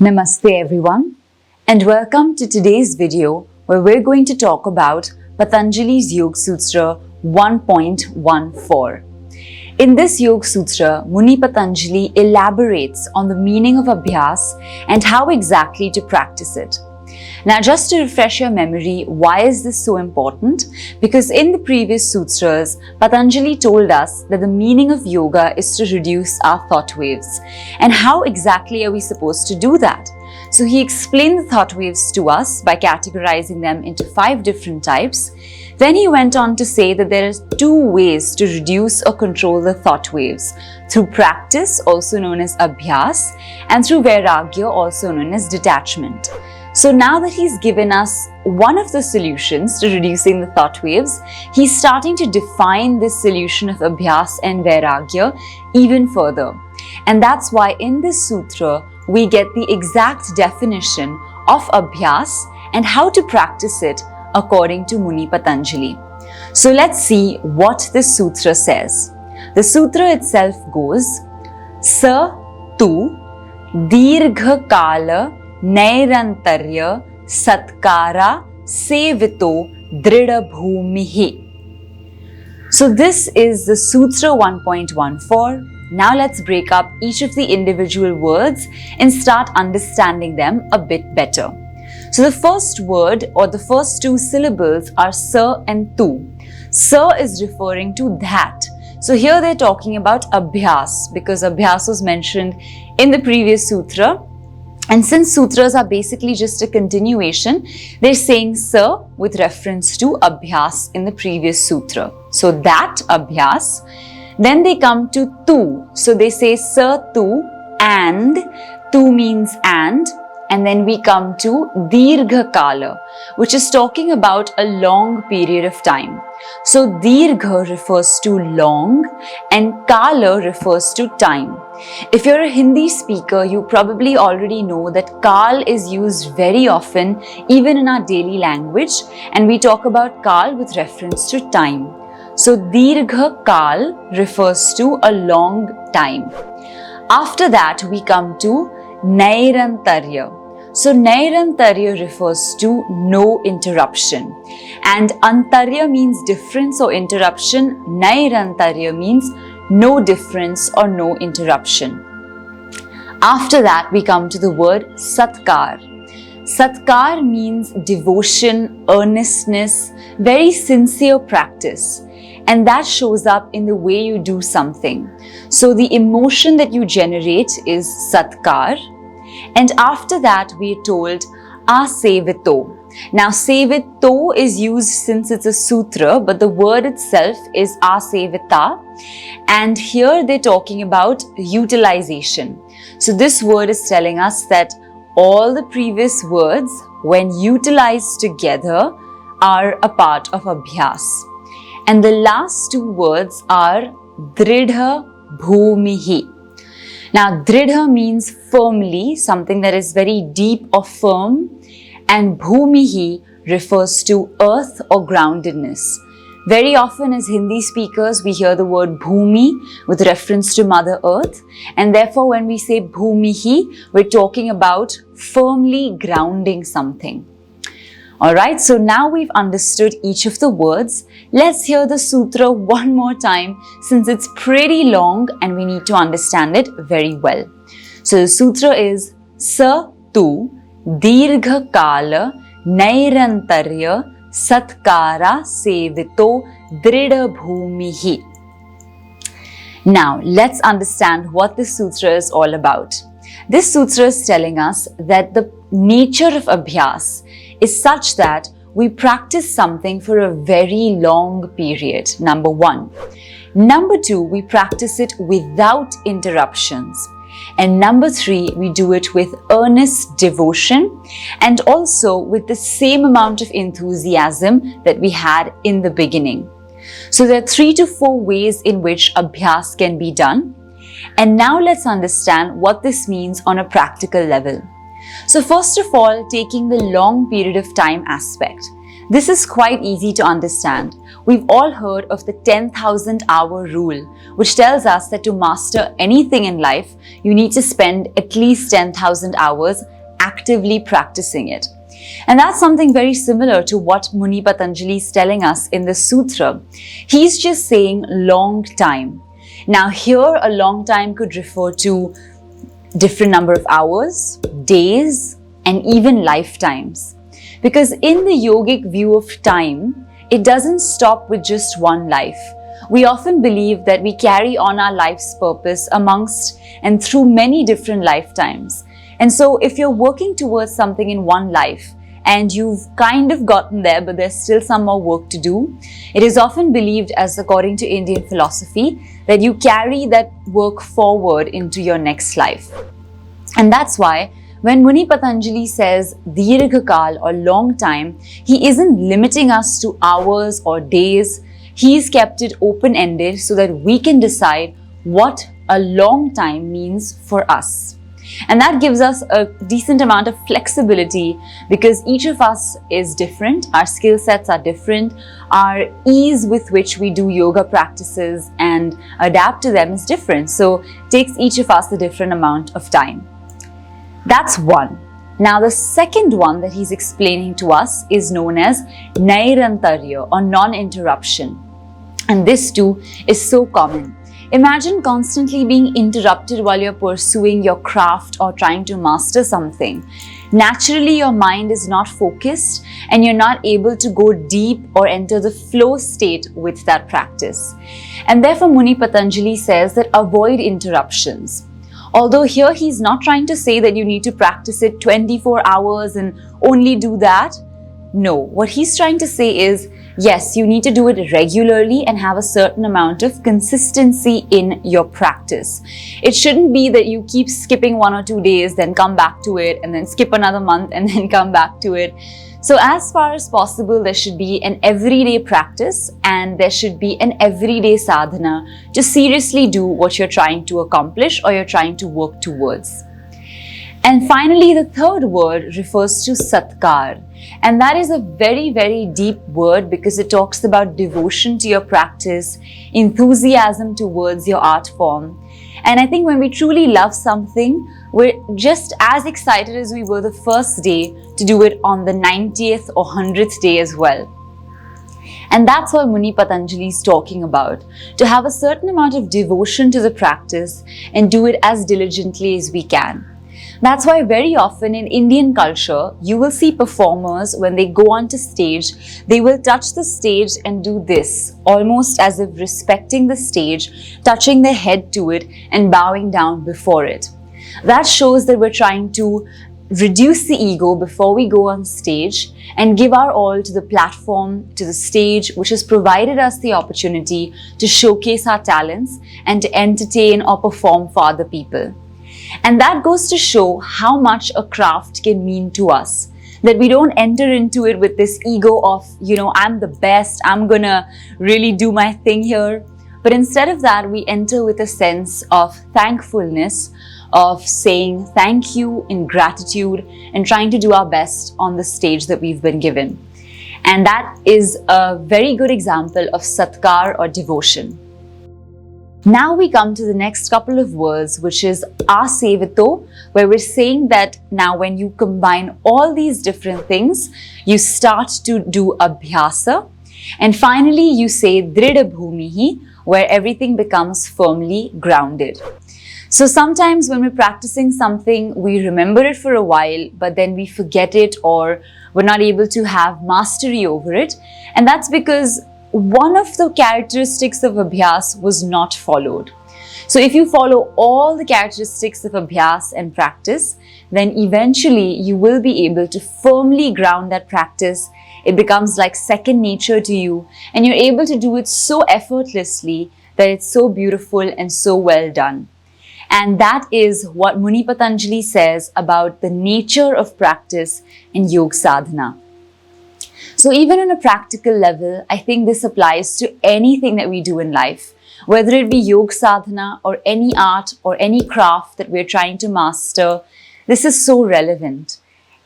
Namaste everyone, and welcome to today's video where we're going to talk about Patanjali's Yoga Sutra 1.14. In this Yoga Sutra, Muni Patanjali elaborates on the meaning of Abhyasa and how exactly to practice it. Now, just to refresh your memory, why is this so important? Because in the previous sutras, Patanjali told us that the meaning of yoga is to reduce our thought waves. And how exactly are we supposed to do that? So he explained the thought waves to us by categorizing them into 5 different types. Then he went on to say that there are 2 ways to reduce or control the thought waves: through practice, also known as Abhyasa, and through Vairagya, also known as detachment. So now that he's given us one of the solutions to reducing the thought waves, he's starting to define this solution of Abhyasa and Vairagya even further. And that's why in this sutra, we get the exact definition of Abhyasa and how to practice it according to Muni Patanjali. So let's see what this sutra says. The sutra itself goes, Sa tu dirgha kala Nairantarya Satkara Sevito Drida Bhumihi. So this is the Sutra 1.14. Now let's break up each of the individual words and start understanding them a bit better. So the first word or the first 2 syllables are Sa and Tu. Sa is referring to that. So here they're talking about Abhyas because Abhyas was mentioned in the previous sutra. And since sutras are basically just a continuation, they're saying Sa with reference to Abhyas in the previous sutra. So that Abhyas. Then they come to Tu. So they say Sa Tu and. Tu means and then we come to Dirgha Kala, which is talking about a long period of time. So Dirgha refers to long and Kala refers to time. If you're a Hindi speaker, you probably already know that Kal is used very often, even in our daily language, and we talk about Kal with reference to time. So Dirgha Kal refers to a long time. After that, we come to Nairantarya. So Nairantarya refers to no interruption. And Antarya means difference or interruption. Nairantarya means no difference or no interruption. After that, we come to the word Satkar. Satkar means devotion, earnestness, very sincere practice. And that shows up in the way you do something. So the emotion that you generate is Satkar. And after that, we are told Asevito. Now, Sevito is used since it's a sutra, but the word itself is Asevita. And here they're talking about utilization. So this word is telling us that all the previous words, when utilized together, are a part of Abhyasa. And the last 2 words are Dridha Bhumihi. Now, Dridha means firmly, something that is very deep or firm, and Bhumihi refers to earth or groundedness. Very often as Hindi speakers, we hear the word Bhumi with reference to Mother Earth, and therefore when we say Bhumihi, we're talking about firmly grounding something. Alright, so now we've understood each of the words. Let's hear the sutra one more time since it's pretty long and we need to understand it very well. So the sutra is Sa Tu Dirgha Kala Nairantarya Satkara Sevito Drida Bhumihi. Now let's understand what this sutra is all about. This sutra is telling us that the nature of Abhyasa is such that we practice something for a very long period, number 1. Number 2, we practice it without interruptions. And number 3, we do it with earnest devotion and also with the same amount of enthusiasm that we had in the beginning. So there are 3 to 4 ways in which Abhyasa can be done. And now let's understand what this means on a practical level. So first of all, taking the long period of time aspect. This is quite easy to understand. We've all heard of the 10,000 hour rule, which tells us that to master anything in life, you need to spend at least 10,000 hours actively practicing it. And that's something very similar to what Muni Patanjali is telling us in the Sutra. He's just saying long time. Now here a long time could refer to different number of hours, days, and even lifetimes. Because in the yogic view of time, it doesn't stop with just one life. We often believe that we carry on our life's purpose amongst and through many different lifetimes. And so if you're working towards something in one life and you've kind of gotten there, but there's still some more work to do, it is often believed, as according to Indian philosophy, that you carry that work forward into your next life. And that's why when Muni Patanjali says Dirghakal or long time, he isn't limiting us to hours or days. He's kept it open-ended so that we can decide what a long time means for us. And that gives us a decent amount of flexibility because each of us is different, our skill sets are different, our ease with which we do yoga practices and adapt to them is different. So it takes each of us a different amount of time. That's one. Now the second one that he's explaining to us is known as Nairantarya or non-interruption. And this too is so common. Imagine constantly being interrupted while you're pursuing your craft or trying to master something. Naturally, your mind is not focused and you're not able to go deep or enter the flow state with that practice. And therefore, Muni Patanjali says that avoid interruptions. Although here he's not trying to say that you need to practice it 24 hours and only do that. No, what he's trying to say is, yes, you need to do it regularly and have a certain amount of consistency in your practice. It shouldn't be that you keep skipping 1 or 2 days, then come back to it, and then skip another month and then come back to it. So as far as possible, there should be an everyday practice and there should be an everyday sadhana to seriously do what you're trying to accomplish or you're trying to work towards. And finally, the third word refers to satkar. And that is a very, very deep word because it talks about devotion to your practice, enthusiasm towards your art form. And I think when we truly love something, we're just as excited as we were the first day to do it on the 90th or 100th day as well. And that's what Muni Patanjali is talking about, to have a certain amount of devotion to the practice and do it as diligently as we can. That's why very often in Indian culture, you will see performers when they go onto stage, they will touch the stage and do this, almost as if respecting the stage, touching their head to it and bowing down before it. That shows that we're trying to reduce the ego before we go on stage and give our all to the platform, to the stage, which has provided us the opportunity to showcase our talents and to entertain or perform for other people. And that goes to show how much a craft can mean to us. That we don't enter into it with this ego of, I'm the best, I'm gonna really do my thing here. But instead of that, we enter with a sense of thankfulness, of saying thank you in gratitude and trying to do our best on the stage that we've been given. And that is a very good example of satkar or devotion. Now we come to the next couple of words, which is asevito, where we're saying that now when you combine all these different things, you start to do abhyasa. And finally, you say dridha bhumihi, where everything becomes firmly grounded. So sometimes when we're practicing something, we remember it for a while, but then we forget it or we're not able to have mastery over it. And that's because one of the characteristics of Abhyas was not followed. So if you follow all the characteristics of Abhyas and practice, then eventually you will be able to firmly ground that practice. It becomes like second nature to you and you're able to do it so effortlessly that it's so beautiful and so well done. And that is what Muni Patanjali says about the nature of practice in Yoga Sadhana. So even on a practical level, I think this applies to anything that we do in life, whether it be Yoga Sadhana or any art or any craft that we're trying to master. This is so relevant.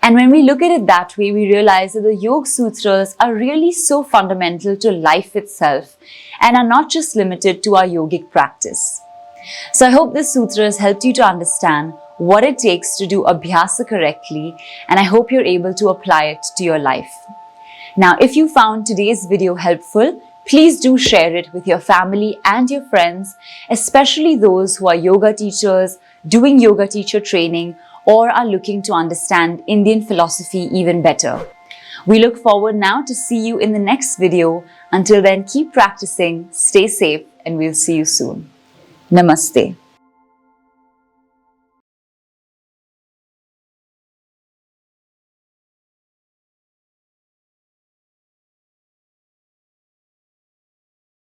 And when we look at it that way, we realize that the Yoga Sutras are really so fundamental to life itself and are not just limited to our yogic practice. So I hope this sutra has helped you to understand what it takes to do Abhyasa correctly, and I hope you're able to apply it to your life. Now, if you found today's video helpful, please do share it with your family and your friends, especially those who are yoga teachers, doing yoga teacher training, or are looking to understand Indian philosophy even better. We look forward now to see you in the next video. Until then, keep practicing, stay safe, and we'll see you soon. Namaste.